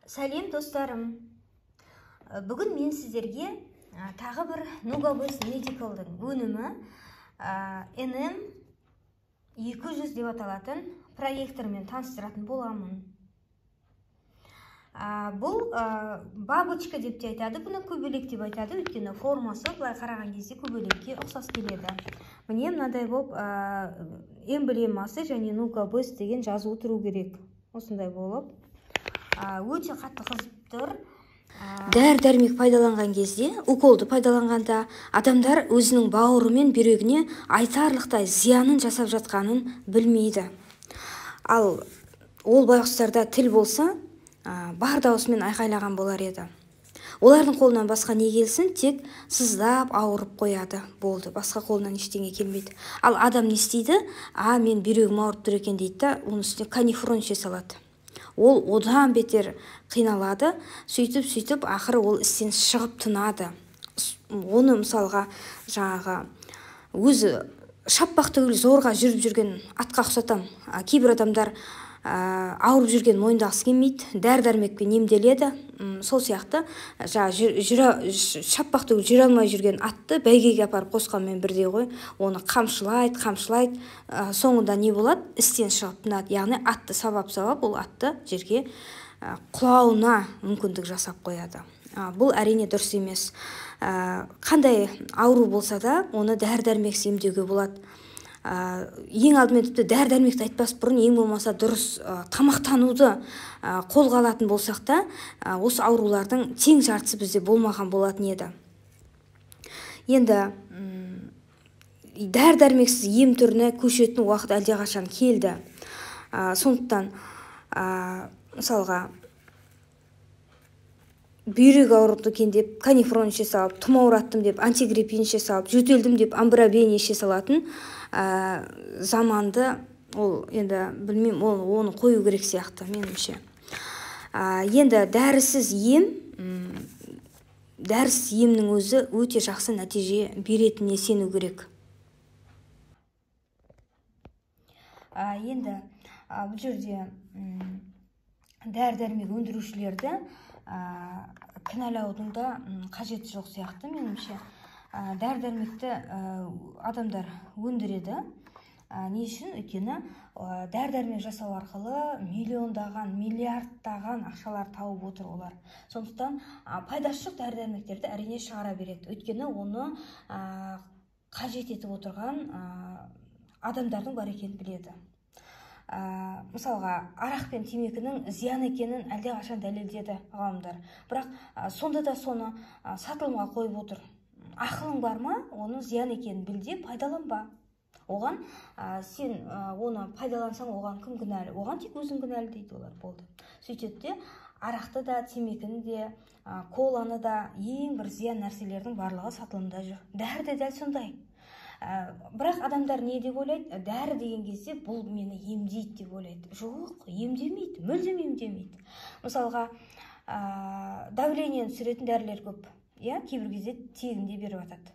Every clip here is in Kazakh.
Сәлем достарым. Бүгін мен сіздерге тағы бір Nugabus Medical'дың өнімі NM200 деп аталатын проектормен таныстыратын боламын. Бұл бабочка деп те айтады, бұны көбелек деп айтады, өйткені формасы былай қараған кезде көбелекке ұқсас келеді. Міне мынадай болып эмблемасы және Nugabus деген жазу тұру керек. Осындай болып өте қатты қызып тұр. Дәрі-дәрмек пайдаланған кезде, уколды пайдаланғанда адамдар өзінің бауыры мен бүйрегіне айтарлықтай зиянын жасап жатқанын білмейді. Ал ол байғұстарда тіл болса, бар даусымен айқайлаған болар еді. Олардың қолынан басқа не келсін, тек сыздап ауырып қояды, болды. Басқа қолынан ештеңе келмейді. Ал адам не істейді? Мен бүйрегім ауырып тұр екен дейді да, оның үстіне канифрон іше салады. Ол одан бетер қиналады, сөйтіп ақыры ол істен шығып тынады. Оны мысалға жаңағы өзі шаппақ түгіл зорға жүріп жүрген атқа ұқсатам. Кейбір адамдар ауырып жүрген мойындағысы келмейді, дәрі-дәрмекпен емделеді. Сол сияқты шаппақ түгіл жүре алмай жүрген атты бәйгеге апарып қосқанмен бірдей ғой. Оны қамшылайды. Соңында не болады? Істен шығып тынады. Яғни атты сабап, ол атты жерге құлауына мүмкіндік жасап қояды. Бұл әрине дұрыс емес. Қандай ауру болса да, оны дәрі-дәрмексіз емдеуге болады. Ең алдымен тіпті дәрі-дәрмекті айтпас бұрын ең болмаса дұрыс тамақтануды қолға алатын болсақ та, осы аурулардың тең жартысы бізде болмаған болатын еді. Енді дәрі-дәрмексіз ем түріне көшетін уақыт әлдеқашан келді. Сондықтан мысалға бүйрек ауырды екен деп канифрон іше салып, тұмаураттым деп антигрипин іше салып, жөтелдім деп амбробен іше салатын заманды ол енді білмеймін, оны қою керек сияқты меніңше. Енді дәрісіз емнің өзі өте жақсы нәтиже беретініне сену керек. Енді бұл жерде дәрі-дәрмек өндірушілерді кінәлаудың да қажеті жоқ сияқты меніңше. Дәрі-дәрмекті адамдар өндіреді. Не үшін? Өйткені дәрі-дәрмек жасау арқылы миллиондаған, миллиардтаған ақшалар тауып отыр олар. Сондықтан пайдасы жоқ дәрі-дәрмектерді әрине шығара береді. Өйткені оны қажет етіп отырған адамдардың бар екенін біледі. Мысалға, арақ пен темекінің зиян екенін әлдеқашан дәлелдеді ғалымдар. Бірақ сонда да соны сатылымға қойып отыр. Ақылың бар ма, оны зиян екенін білде, пайдаланба. Оған сен оны пайдалансаң, оған кім кінәлі? Оған тек өзің кінәлі дейді олар, болды. Сөйтеді де, арақты да, темекіні де, коланы да, ең бір зиян нәрселердің барлығы сатылымда жүр. Дәрі де дәл сондай. Бірақ адамдар не деп ойлайды? Дәрі деген кезде бұл мені емдейді деп ойлайды. Жоқ, емдемейді, мүлдем емдемейді. Мысалға, давлениені түсіретін дәрілер көп. Кейбір кезде тегінде беріп атады.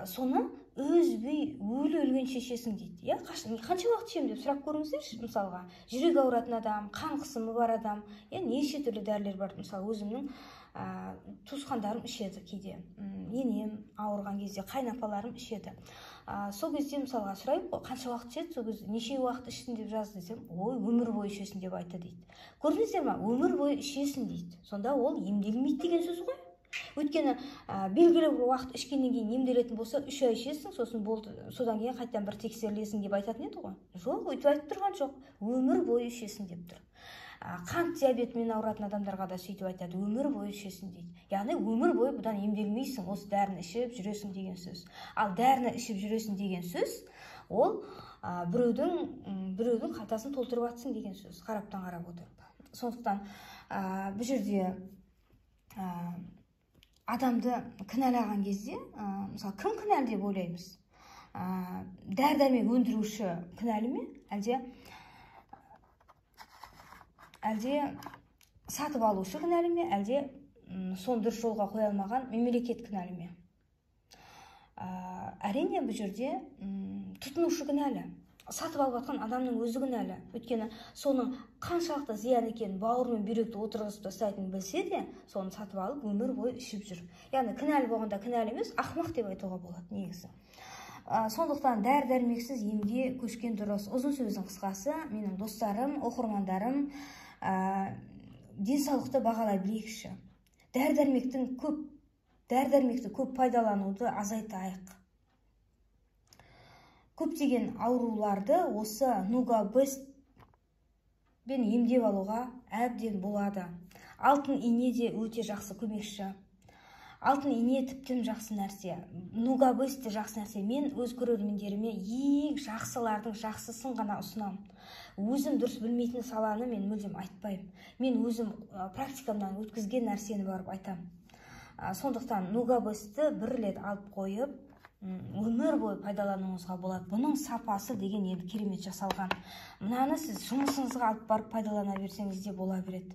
Соны үзбей өлгенше ішесің дейді. Қанша уақыт ішемін деп сұрап көріңіздерші. Мысалға, жүрек ауыратын адам, қан қысымы бар адам, неше түрлі дәрілер бар. Мысалы, өзімнің туысқандарым ішеді кейде. Енем ауырған кезде қайнапаларым ішеді. Сол кезде мысалға сұрайын, қанша уақыт ішеді, сол кезде неше уақыт ішсін деп жаз десем, өмір бойы ішесің деп айтты дейді. Көрдіңіздер ме? Өмір бойы ішесің дейді. Сонда ол емделмейді деген сөз ғой. Өйткені белгілі бір уақыт ішкеннен кейін емделетін болса, 3 ай ішесің, сосын болды, содан кейін қайттан бір тексерілесің деп айтатын еді ғой. Жоқ, өйтіп айтып тұрған жоқ. Өмір бойы ішесің деп тұр. Қант диабетімен ауыратын адамдарға да сөйтіп айтады, өмір бойы ішесің дейді. Яғни өмір бойы бұдан емделмейсің, осы дәріні ішіп жүресің деген сөз. Ал дәріні ішіп жүресің деген сөз, ол біреудің қалтасын толтырып атсың деген сөз, қараптан қарап отырып. Сондықтан бұл жерде адамды кінәлаған кезде, мысалы, кім кінәлі деп ойлаймыз? Дәрі-дәрмек өндіруші кінәлі ме? Әлде сатып алушы кінәлі ме? Әлде соны дұрыс жолға қоя алмаған мемлекет кінәлі ме? Әрине бұл жерде тұтынушы кінәлі. сатып алып жатқан адамның өзі кінәлі. Өйткені соның қаншалықты зиян екенін бауыр мен бүйректі отырғызып тастайтынын білсе де, соны сатып алып өмір бойы ішіп жүр. Яғни кінәлі болғанда кінәлі емес, ақымақ деп айтуға болады негізі. Сондықтан дәрі-дәрмексіз емге көшкен дұрыс. Ұзын сөздің қысқасы, менің достарым, оқырмандарым, денсаулықты бағалай білейікші. Дәрі-дәрмекті көп пайдалануды азайтайық. Көптеген ауруларды осы Нугабест бен емдеп алуға әбден болады. Алтын ине де өте жақсы көмекші. Алтын ине тіптен жақсы нәрсе. Нугабест те жақсы нәрсе. Мен өз көрермендеріме ең жақсылардың жақсысын ғана ұсынамын. Өзім дұрыс білмейтін саланы мен мүлдем айтпаймын. Мен өзім практикамнан өткізген нәрсені барып айтамын. Сондықтан Нугабесті бір рет алып қойып, өмір бойы пайдалануыңызға болады. Бұның сапасы деген енді керемет жасалған. Мынаны сіз жұмысыңызға алып барып пайдалана берсеңіз де бола береді.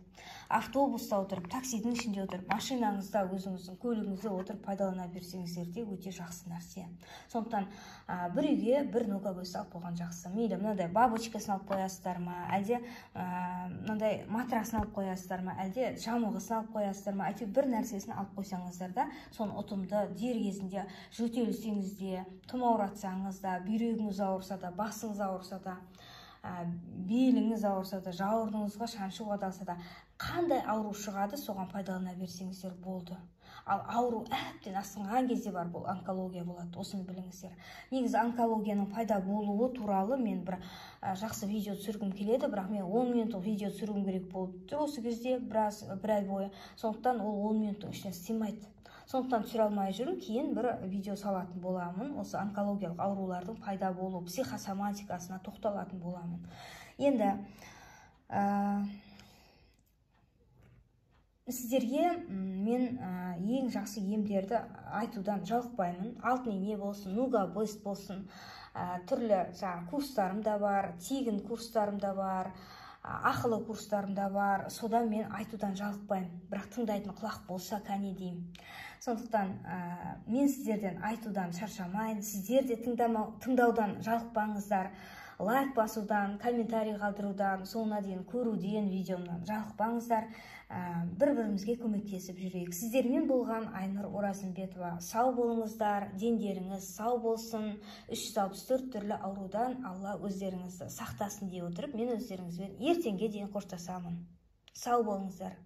Автобуста отырып, таксидің ішінде отырып, машинаңызда, өзіңіздің көлігіңізде отырып пайдалана берсеңіздер де өте жақсы нәрсе. Сондықтан бір үйге бір Нугабест алып қойған жақсы. Мейлі мынандай бабочкасын алып қоясыздар ма, әлде мынандай матрасын алып қоясыздар ма, әлде жамылғысын алып қоясыздар ма, әйтеуір бір нәрсесін алып қойсаңыздар да, соны ұтымды дер кезінде жөтелсеңіз де, тұмауратсаңыз да, бүйрегіңіз ауырса да, басыңыз ауырса да, беліңіз ауырса да, жауырыныңызға шаншу қадалса да, қандай ауру шығады, соған пайдалана берсеңіздер болды. Ал ауру әбден асқынған кезде бар, бұл онкология болады, осыны біліңіздер. Негізі онкологияның пайда болуы туралы мен бір жақсы видео түсіргім келеді, бірақ мен 10 минуттық видео түсіргім керек болды осы кезде, бір ай бойы. Сондықтан ол 10 минуттың ішіне сыймайды. Сондықтан түсіре алмай жүрмін, кейін бір видео салатын боламын. Осы онкологиялық аурулардың пайда болу, психосоматикасына тоқталатын боламын. Енді сіздерге мен ең жақсы емдерді айтудан жалықпаймын. Алтын ине болсын, Нугабест болсын, түрлі курстарым да бар, тегін курстарым да бар, ақылы курстарым да бар. Содан мен айтудан жалықпаймын. Бірақ тыңдайтын құлақ болса кәне деймін. Сондықтан мен сіздерден айтудан шаршамайын. Сіздер де тыңдаудан жалықпаңыздар. Лайк басудан, комментарий қалдырудан, соңына дейін көруден, видеомнан жалықпаңыздар. Бір-бірімізге көмектесіп жүрейік. Сіздермен болған Айнұр Оразымбетова. Сау болыңыздар, дендеріңіз сау болсын. 364 түрлі аурудан Алла өздеріңізді сақтасын дей отырып, мен өздеріңізбен ертеңге дейін қоштасамын. Сау болыңыздар.